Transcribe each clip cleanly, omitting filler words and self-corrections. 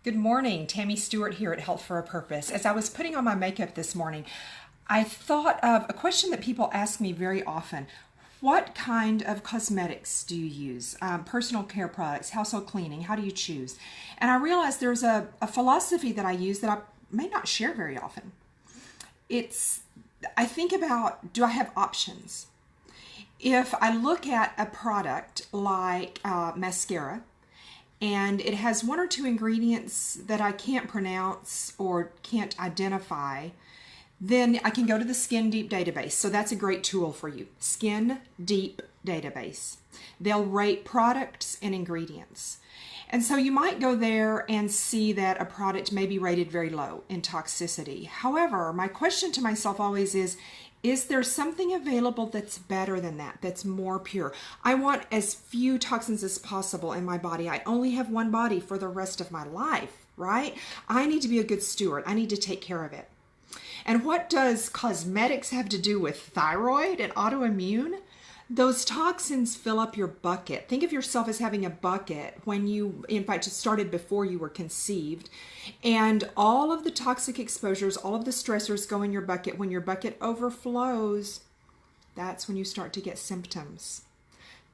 Good morning, Tammy Stewart here at Health for a Purpose. As I was putting on my makeup this morning, I thought of a question that people ask me very often. What kind of cosmetics do you use? Personal care products, household cleaning, how do you choose? And I realized there's a philosophy that I use that I may not share very often. I think about, do I have options? If I look at a product like mascara, and it has one or two ingredients that I can't pronounce or can't identify, then I can go to the Skin Deep database. So that's a great tool for you. Skin Deep database. They'll rate products and ingredients. And so you might go there and see that a product may be rated very low in toxicity. However, my question to myself always is there something available that's better than that, that's more pure? I want as few toxins as possible in my body. I only have one body for the rest of my life, right? I need to be a good steward. I need to take care of it. And what does cosmetics have to do with thyroid and autoimmune? Those toxins fill up your bucket. Think of yourself as having a bucket when you, in fact, it started before you were conceived. And all of the toxic exposures, all of the stressors go in your bucket. When your bucket overflows, that's when you start to get symptoms.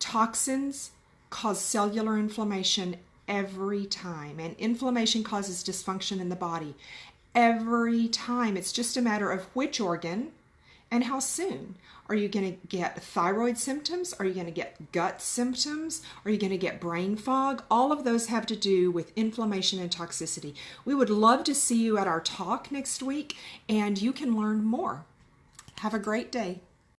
Toxins cause cellular inflammation every time. And inflammation causes dysfunction in the body every time. It's just a matter of which organ and how soon. Are you going to get thyroid symptoms? Are you going to get gut symptoms? Are you going to get brain fog? All of those have to do with inflammation and toxicity. We would love to see you at our talk next week, and you can learn more. Have a great day.